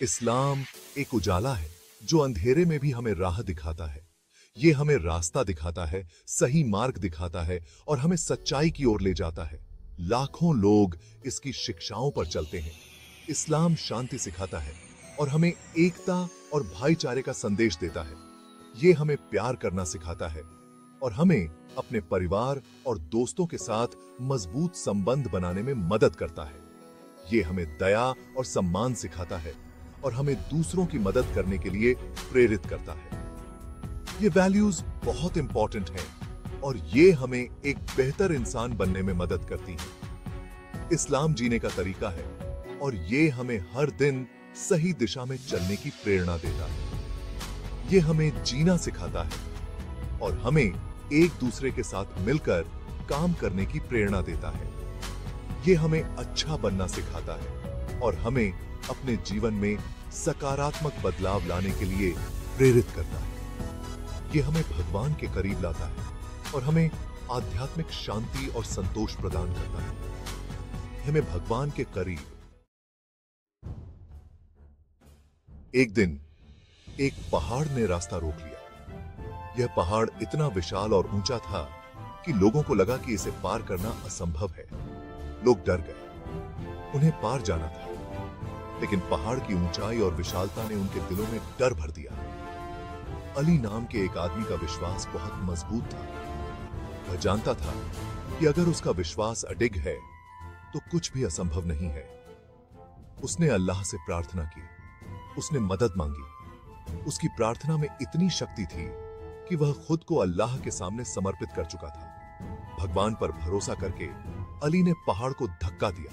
इस्लाम एक उजाला है जो अंधेरे में भी हमें राह दिखाता है। ये हमें रास्ता दिखाता है, सही मार्ग दिखाता है और हमें सच्चाई की ओर ले जाता है। लाखों लोग इसकी शिक्षाओं पर चलते हैं। इस्लाम शांति सिखाता है और हमें एकता और भाईचारे का संदेश देता है। ये हमें प्यार करना सिखाता है और हमें अपने परिवार और दोस्तों के साथ मजबूत संबंध बनाने में मदद करता है। ये हमें दया और सम्मान सिखाता है और हमें दूसरों की मदद करने के लिए प्रेरित करता है। ये वैल्यूज बहुत इंपॉर्टेंट हैं और ये हमें एक बेहतर इंसान बनने में मदद करती हैं। इस्लाम जीने का तरीका है और ये हमें हर दिन सही दिशा में चलने की प्रेरणा देता है। ये हमें जीना सिखाता है और हमें एक दूसरे के साथ मिलकर काम करने की प्रेरणा देता है। ये हमें अच्छा बनना सिखाता है और हमें अपने जीवन में सकारात्मक बदलाव लाने के लिए प्रेरित करता है। ये हमें भगवान के करीब लाता है और हमें आध्यात्मिक शांति और संतोष प्रदान करता है। हमें भगवान के करीब। एक दिन एक पहाड़ ने रास्ता रोक लिया। यह पहाड़ इतना विशाल और ऊंचा था कि लोगों को लगा कि इसे पार करना असंभव है। लोग डर गए। उन्हें पार जाना था, लेकिन पहाड़ की ऊंचाई और विशालता ने उनके दिलों में डर भर दिया। अली नाम के एक आदमी का विश्वास बहुत मजबूत था। वह जानता था कि अगर उसका विश्वास अडिग है तो कुछ भी असंभव नहीं है। उसने अल्लाह से प्रार्थना की। उसने मदद मांगी। उसकी प्रार्थना में इतनी शक्ति थी कि वह खुद को अल्लाह के सामने समर्पित कर चुका था। भगवान पर भरोसा करके अली ने पहाड़ को धक्का दिया।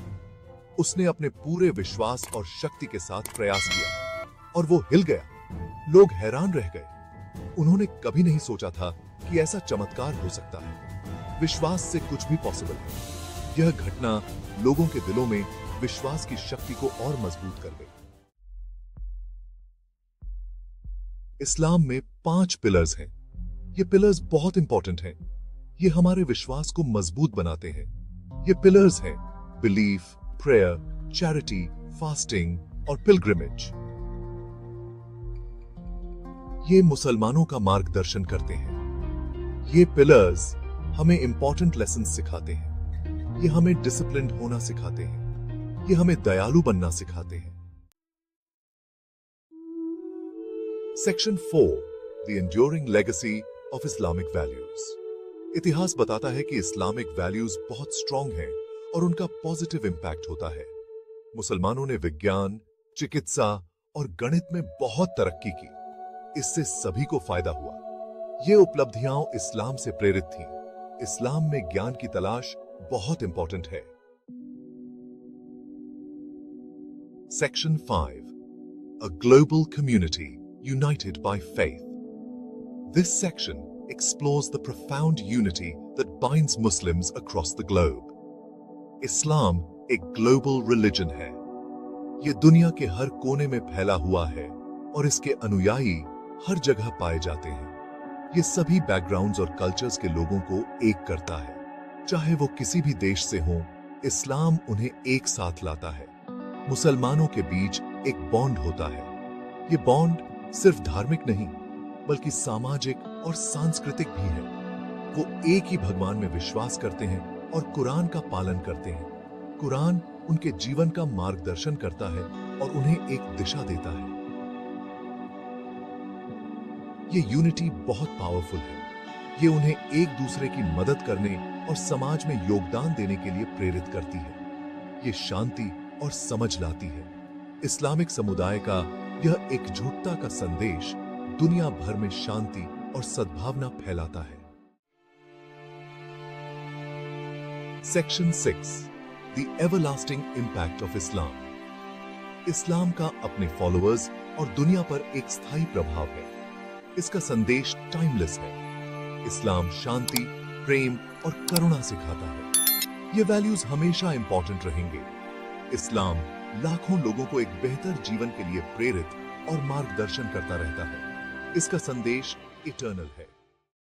उसने अपने पूरे विश्वास और शक्ति के साथ प्रयास किया और वो हिल गया। लोग हैरान रह गए। उन्होंने कभी नहीं सोचा था कि ऐसा चमत्कार हो सकता है। विश्वास से कुछ भी पॉसिबल है। यह घटना लोगों के दिलों में विश्वास की शक्ति को और मजबूत कर गई। इस्लाम में 5 पिलर्स हैं। ये पिलर्स बहुत इंपॉर्टेंट हैं। ये हमारे विश्वास को मजबूत बनाते हैं। ये पिलर्स हैं बिलीफ, प्रेयर, चैरिटी, फास्टिंग और पिलग्रिमेज। ये मुसलमानों का मार्गदर्शन करते हैं। ये पिलर्स हमें इंपॉर्टेंट लेसन्स सिखाते हैं। ये हमें डिसिप्लिन्ड होना सिखाते हैं। ये हमें दयालु बनना सिखाते हैं। Section 4, the enduring legacy of Islamic values. इतिहास बताता है कि इस्लामिक वैल्यूज बहुत स्ट्रांग हैं और उनका पॉजिटिव इंपैक्ट होता है। मुसलमानों ने विज्ञान, चिकित्सा और गणित में बहुत तरक्की की। इससे सभी को फायदा हुआ। ये उपलब्धियां इस्लाम से प्रेरित थीं। इस्लाम में ज्ञान की तलाश बहुत इंपॉर्टेंट है। Section 5, a global community united by faith. This section explores the profound unity that binds Muslims across the globe. इस्लाम एक ग्लोबल रिलीजन है। यह दुनिया के हर कोने में फैला हुआ है और इसके अनुयायी हर जगह पाए जाते हैं। ये सभी बैकग्राउंड्स और कल्चर्स के लोगों को एक करता है। चाहे वो किसी भी देश से हों, इस्लाम उन्हें एक साथ लाता है। मुसलमानों के बीच एक बॉन्ड होता है। ये बॉन्ड सिर्फ धार्मिक नहीं, बल्कि सामाजिक और सांस्कृतिक भी है। वो एक ही भगवान में विश्वास करते हैं और कुरान का पालन करते हैं। कुरान उनके जीवन का मार्गदर्शन करता है और उन्हें एक दिशा देता है। ये यूनिटी बहुत पावरफुल है। ये उन्हें एक दूसरे की मदद करने और समाज में योगदान देने के लिए प्रेरित करती है। ये शांति और समझ लाती है। इस्लामिक समुदाय का यह एकजुटता का संदेश दुनिया भर में शांति और सद्भावना फैलाता है। Section 6, the everlasting impact of Islam. Islam का अपने फॉलोअर्स और दुनिया पर एक स्थायी प्रभाव है। इसका संदेश टाइमलेस है। इस्लाम शांति, प्रेम और करुणा सिखाता है। ये वैल्यूज हमेशा इंपॉर्टेंट रहेंगे। इस्लाम लाखों लोगों को एक बेहतर जीवन के लिए प्रेरित और मार्गदर्शन करता रहता है। इसका संदेश इटर्नल है।